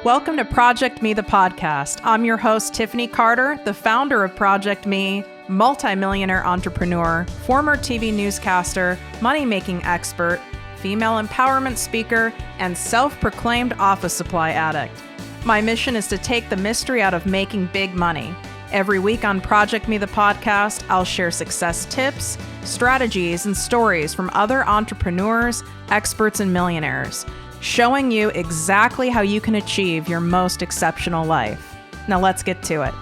Welcome to ProjectME the Podcast. I'm your host, Tiffany Carter, the founder of ProjectME, multi-millionaire entrepreneur, former TV newscaster, money-making expert, female empowerment speaker, and self-proclaimed office supply addict. My mission is to take the mystery out of making big money. Every week on ProjectME the Podcast, I'll share success tips, strategies, and stories from other entrepreneurs, experts, and millionaires, showing you exactly how you can achieve your most exceptional life. Now let's get to it.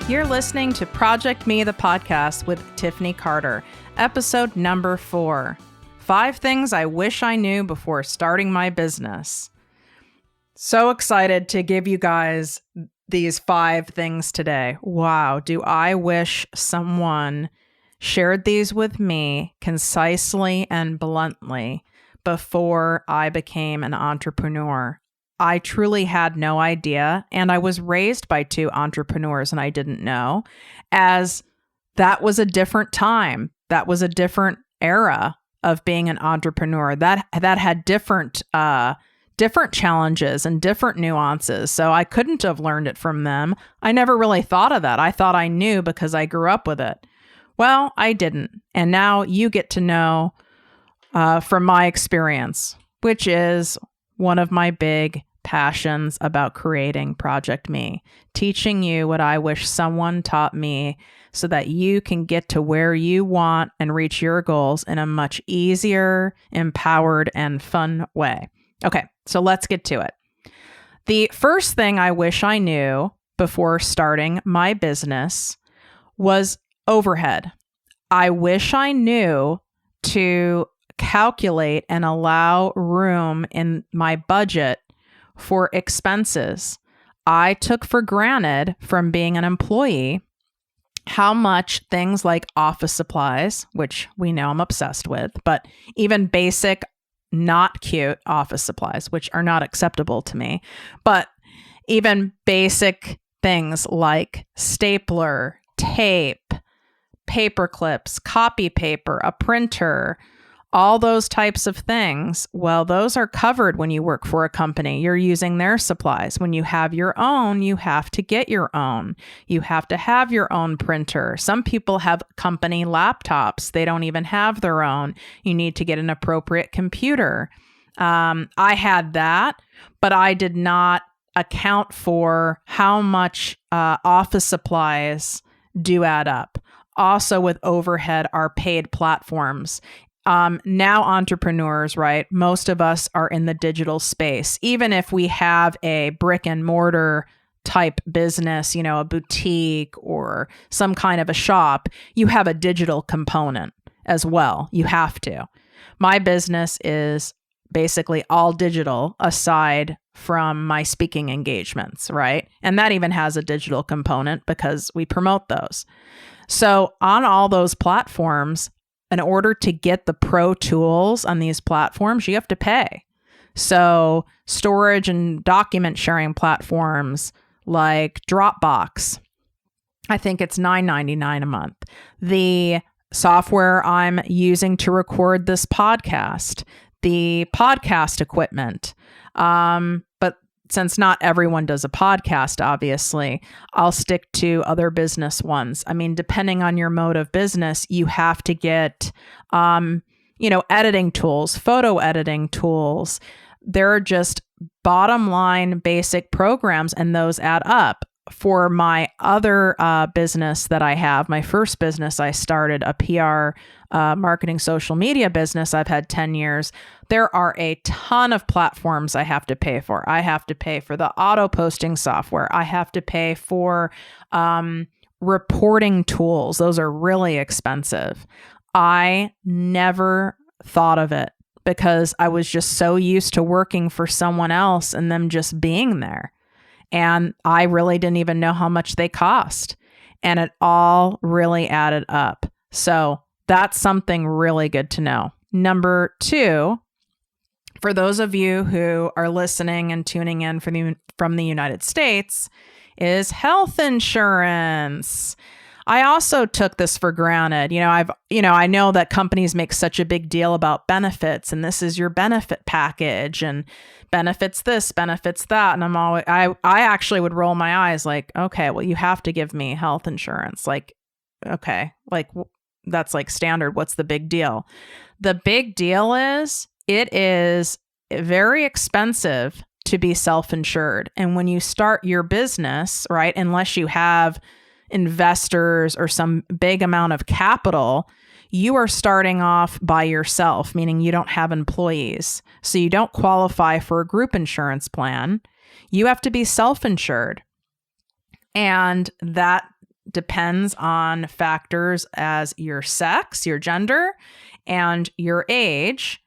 You're listening to ProjectME the Podcast with Tiffany Carter, episode number 4. 5 things I wish I knew before starting my business. So excited to give you guys these 5 things today. Wow, do I wish someone shared these with me concisely and bluntly before I became an entrepreneur. I truly had no idea, and I was raised by 2 entrepreneurs and I didn't know, as that was a different time. That was a different era of being an entrepreneur. That had different challenges and different nuances. So I couldn't have learned it from them. I never really thought of that. I thought I knew because I grew up with it. Well, I didn't. And now you get to know from my experience, which is one of my big passions about creating ProjectME, teaching you what I wish someone taught me so that you can get to where you want and reach your goals in a much easier, empowered, and fun way. Okay, so let's get to it. The first thing I wish I knew before starting my business was overhead. I wish I knew to calculate and allow room in my budget for expenses. I took for granted from being an employee how much things like office supplies, which we know I'm obsessed with, but even basic, not cute office supplies, which are not acceptable to me, but even basic things like stapler, tape, paper clips, copy paper, a printer, all those types of things. Well, those are covered when you work for a company. You're using their supplies. When you have your own, you have to get your own. You have to have your own printer. Some people have company laptops. They don't even have their own. You need to get an appropriate computer. I had that, but I did not account for how much office supplies do add up. Also with overhead are paid platforms. Now entrepreneurs, right? Most of us are in the digital space. Even if we have a brick and mortar type business, a boutique or some kind of a shop, you have a digital component as well. You have to. My business is basically all digital aside from my speaking engagements, right? And that even has a digital component because we promote those. So on all those platforms, in order to get the pro tools on these platforms, you have to pay. So storage and document sharing platforms like Dropbox, I think it's $9.99 a month. The software I'm using to record this podcast, the podcast equipment, but since not everyone does a podcast, obviously, I'll stick to other business ones. I mean, depending on your mode of business, you have to get, editing tools, photo editing tools. They're just bottom line basic programs, and those add up. For my other business that I have, my first business I started, a PR marketing social media business I've had 10 years, there are a ton of platforms I have to pay for. I have to pay for the auto posting software. I have to pay for reporting tools. Those are really expensive. I never thought of it because I was just so used to working for someone else and them just being there. And I really didn't even know how much they cost. And it all really added up. So that's something really good to know. Number 2, for those of you who are listening and tuning in from the United States, is health insurance. I also took this for granted. I know that companies make such a big deal about benefits, and this is your benefit package and benefits this, benefits that. And I actually would roll my eyes like, okay, well, you have to give me health insurance. Like, okay, like that's like standard. What's the big deal? The big deal is it is very expensive to be self-insured. And when you start your business, right, unless you have investors or some big amount of capital, you are starting off by yourself, meaning you don't have employees. So you don't qualify for a group insurance plan. You have to be self-insured. And that depends on factors as your sex, your gender, and your age.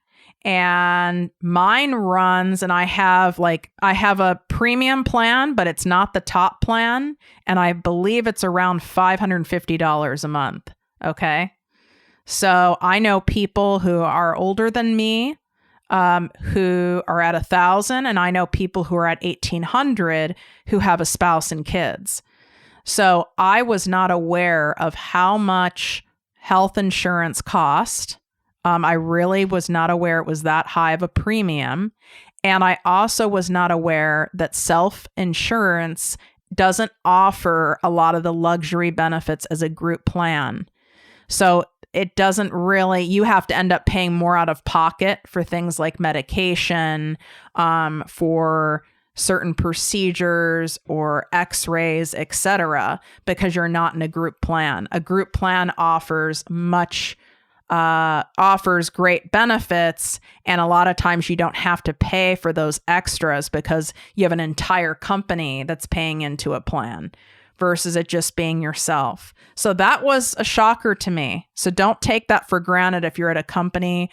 And mine runs, and I have a premium plan, but it's not the top plan. And I believe it's around $550 a month. Okay. So I know people who are older than me, who are at 1,000, and I know people who are at 1,800 who have a spouse and kids. So I was not aware of how much health insurance cost. I really was not aware it was that high of a premium. And I also was not aware that self-insurance doesn't offer a lot of the luxury benefits as a group plan. So it doesn't really, you have to end up paying more out of pocket for things like medication, for certain procedures or x-rays, etc., because you're not in a group plan. A group plan offers great benefits, and a lot of times you don't have to pay for those extras because you have an entire company that's paying into a plan versus it just being yourself. So that was a shocker to me. So don't take that for granted. If you're at a company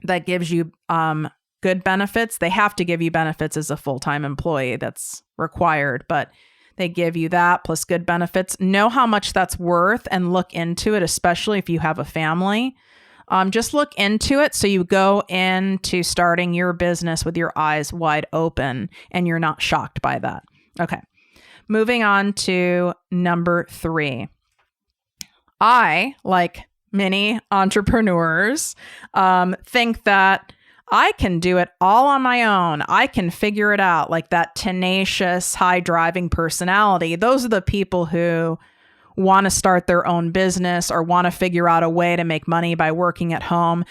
that gives you good benefits, they have to give you benefits as a full-time employee. That's required, but they give you that plus good benefits. Know how much that's worth and look into it, especially if you have a family. Just look into it so you go into starting your business with your eyes wide open and you're not shocked by that. Okay. Moving on to number 3. I, like many entrepreneurs, think that I can do it all on my own. I can figure it out, like that tenacious, high driving personality. Those are the people who want to start their own business or want to figure out a way to make money by working at home.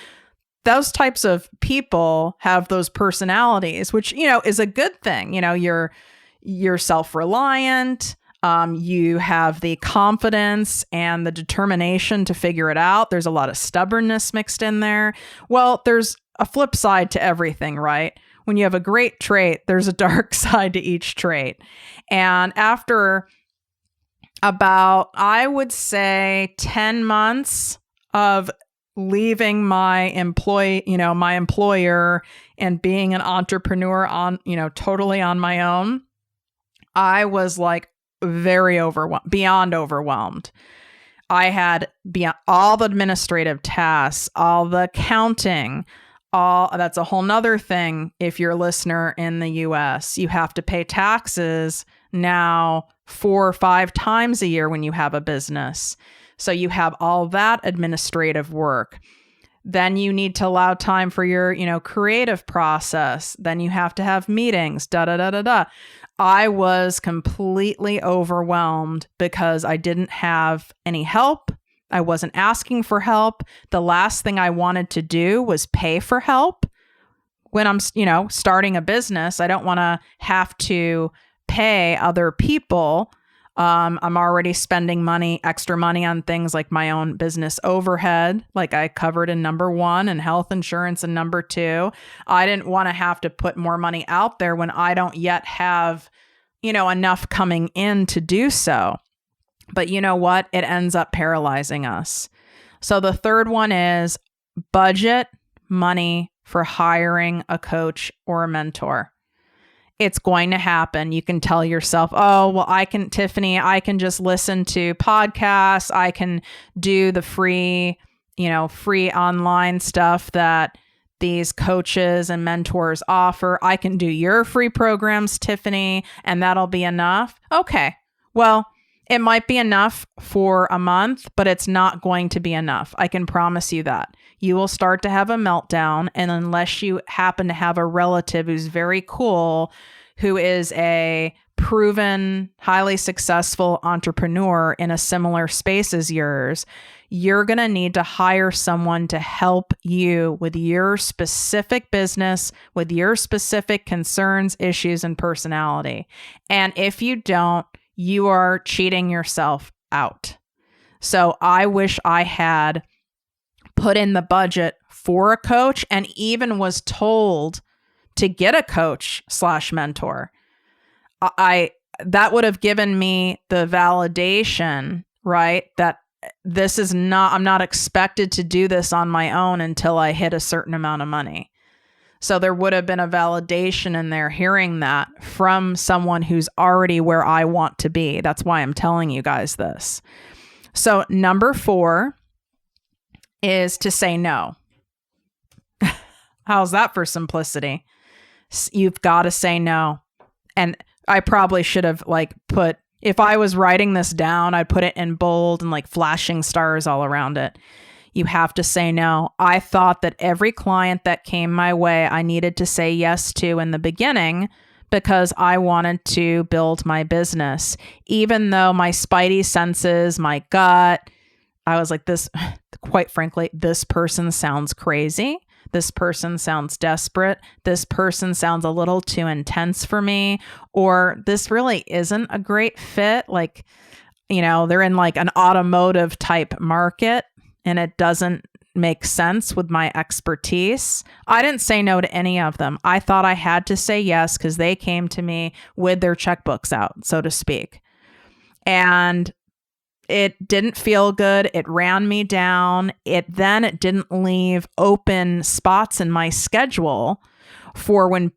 Those types of people have those personalities, which, is a good thing. You're self-reliant. You have the confidence and the determination to figure it out. There's a lot of stubbornness mixed in there. Well, there's a flip side to everything, right? When you have a great trait, there's a dark side to each trait. And after about, I would say 10 months of leaving my my employer and being an entrepreneur on, totally on my own, I was like very overwhelmed, beyond overwhelmed. I had all the administrative tasks, all the accounting, that's a whole nother thing. If you're a listener in the US, you have to pay taxes now 4 or 5 times a year when you have a business. So you have all that administrative work. Then you need to allow time for your, creative process. Then you have to have meetings, I was completely overwhelmed because I didn't have any help. I wasn't asking for help. The last thing I wanted to do was pay for help. When I'm, starting a business, I don't want to have to pay other people. I'm already spending extra money on things like my own business overhead, like I covered in number 1, and health insurance in number 2. I didn't want to have to put more money out there when I don't yet have, enough coming in to do so. But you know what? It ends up paralyzing us. So the third one is budget money for hiring a coach or a mentor. It's going to happen. You can tell yourself, oh, well, Tiffany, I can just listen to podcasts. I can do the free online stuff that these coaches and mentors offer. I can do your free programs, Tiffany, and that'll be enough. Okay. Well, It might be enough for a month, but it's not going to be enough. I can promise you that. You will start to have a meltdown, and unless you happen to have a relative who's very cool, who is a proven, highly successful entrepreneur in a similar space as yours, you're going to need to hire someone to help you with your specific business, with your specific concerns, issues, and personality. And if you don't, you are cheating yourself out. So I wish I had put in the budget for a coach and even was told to get a coach/mentor. That would have given me the validation, right? That I'm not expected to do this on my own until I hit a certain amount of money. So there would have been a validation in there hearing that from someone who's already where I want to be. That's why I'm telling you guys this. So number 4 is to say no. How's that for simplicity? You've got to say no. And I probably should have put, if I was writing this down, I'd put it in bold and flashing stars all around it. You have to say no. I thought that every client that came my way, I needed to say yes to in the beginning because I wanted to build my business. Even though my spidey senses, my gut, I was like, quite frankly, this person sounds crazy. This person sounds desperate. This person sounds a little too intense for me. Or this really isn't a great fit. They're in an automotive type market and it doesn't make sense with my expertise. I didn't say no to any of them. I thought I had to say yes because they came to me with their checkbooks out, so to speak. And it didn't feel good. It ran me down. It didn't leave open spots in my schedule for when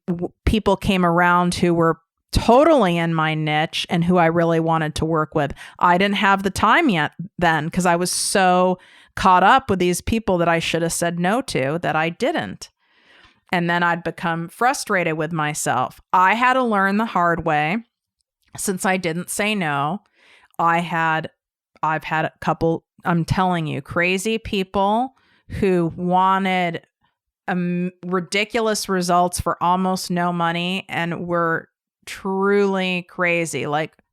people came around who were totally in my niche and who I really wanted to work with. I didn't have the time yet then because I was so caught up with these people that I should have said no to that I didn't. And then I'd become frustrated with myself. I had to learn the hard way. Since I didn't say no, I've had a couple, I'm telling you, crazy people who wanted ridiculous results for almost no money and were truly crazy,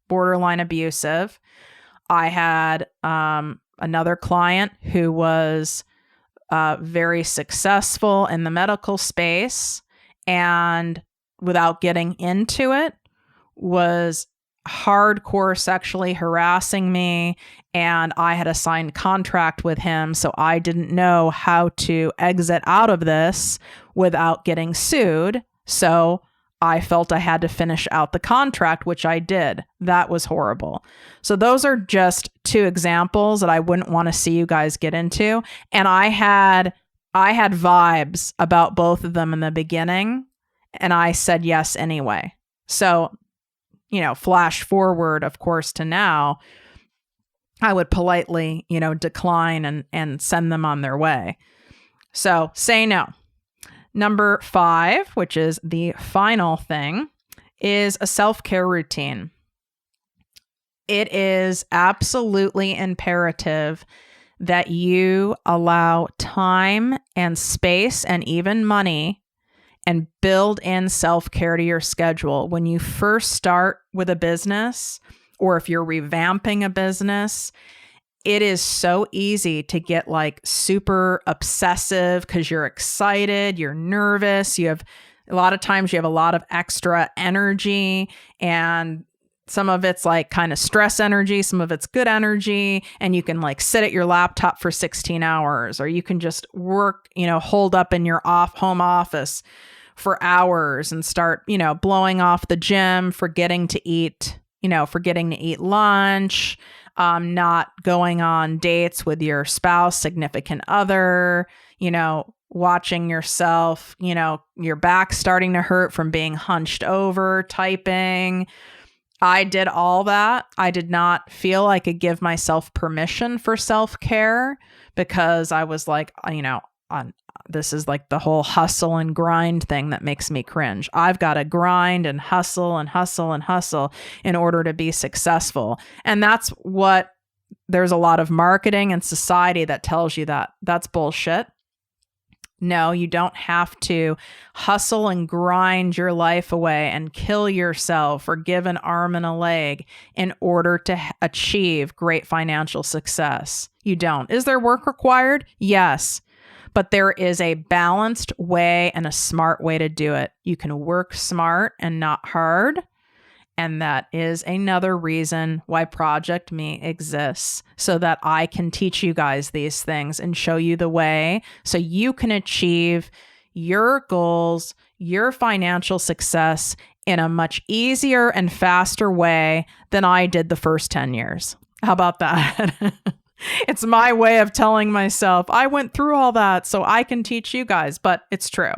borderline abusive. I had another client who was very successful in the medical space and without getting into it was hardcore sexually harassing me, and I had a signed contract with him, so I didn't know how to exit out of this without getting sued. So I felt I had to finish out the contract, which I did. That was horrible. So those are just 2 examples that I wouldn't want to see you guys get into. And I had vibes about both of them in the beginning, and I said yes anyway. So flash forward, of course, to now, I would politely, decline and send them on their way. So say no. Number 5, which is the final thing, is a self-care routine. It is absolutely imperative that you allow time and space and even money and build in self-care to your schedule. When you first start with a business, or if you're revamping a business, it is so easy to get super obsessive because you're excited, you're nervous, a lot of extra energy, and some of it's kind of stress energy, some of it's good energy, and you can sit at your laptop for 16 hours, or you can just work, hold up in your home office for hours and start, blowing off the gym, forgetting to eat lunch, not going on dates with your spouse, significant other, watching yourself, your back starting to hurt from being hunched over, typing. I did all that. I did not feel I could give myself permission for self-care because I was this is like the whole hustle and grind thing that makes me cringe. I've got to grind and hustle and hustle and hustle in order to be successful. And that's what there's a lot of marketing and society that tells you that. That's bullshit. No, you don't have to hustle and grind your life away and kill yourself or give an arm and a leg in order to achieve great financial success. You don't. Is there work required? Yes. But there is a balanced way and a smart way to do it. You can work smart and not hard. And that is another reason why ProjectME exists, so that I can teach you guys these things and show you the way so you can achieve your goals, your financial success in a much easier and faster way than I did the first 10 years. How about that? It's my way of telling myself I went through all that so I can teach you guys, but it's true.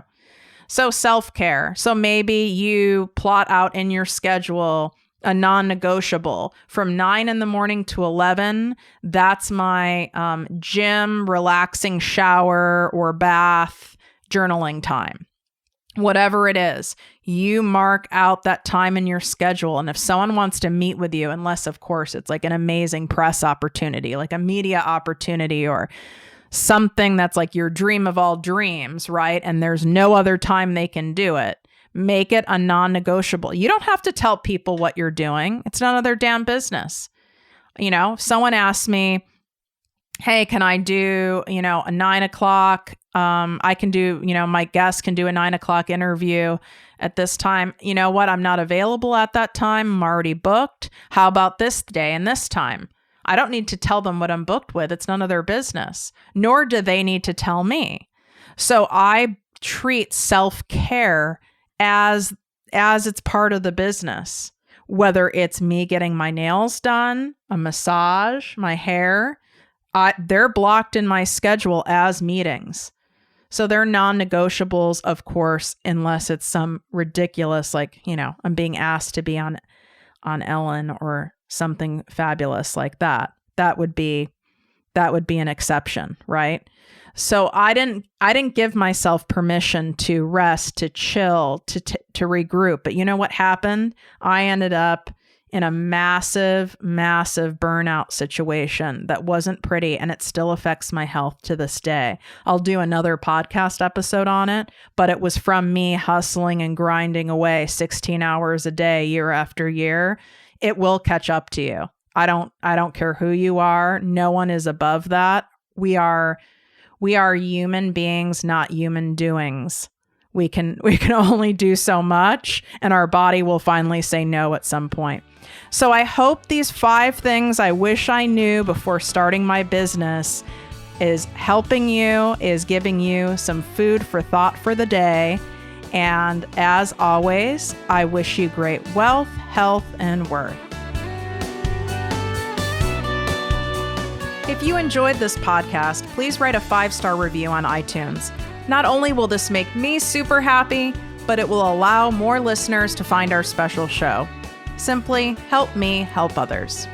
So self-care. So maybe you plot out in your schedule a non-negotiable from 9 in the morning to 11. That's my gym, relaxing shower or bath, journaling time. Whatever it is, you mark out that time in your schedule. And if someone wants to meet with you, unless of course it's like an amazing press opportunity, like a media opportunity or something that's like your dream of all dreams, right? And there's no other time they can do it. Make it a non-negotiable. You don't have to tell people what you're doing. It's none of their damn business. You know, if someone asks me, hey, can I do, a 9 o'clock? I can do, my guest can do a 9 o'clock interview at this time. You know what? I'm not available at that time. I'm already booked. How about this day and this time? I don't need to tell them what I'm booked with. It's none of their business, nor do they need to tell me. So I treat self-care as it's part of the business, whether it's me getting my nails done, a massage, my hair, they're blocked in my schedule as meetings. So they're non-negotiables, of course, unless it's some ridiculous, like, I'm being asked to be on Ellen or something fabulous like that. That would be an exception, right? So I didn't give myself permission to rest, to chill, to regroup. But you know what happened? I ended up in a massive, massive burnout situation that wasn't pretty, and it still affects my health to this day. I'll do another podcast episode on it, but it was from me hustling and grinding away 16 hours a day, year after year. It will catch up to you. I don't care who you are. No one is above that. We are human beings, not human doings. We can only do so much, and our body will finally say no at some point. So I hope these 5 things I wish I knew before starting my business is helping you, is giving you some food for thought for the day. And as always, I wish you great wealth, health, and worth. If you enjoyed this podcast, please write a 5-star review on iTunes. Not only will this make me super happy, but it will allow more listeners to find our special show. Simply help me help others.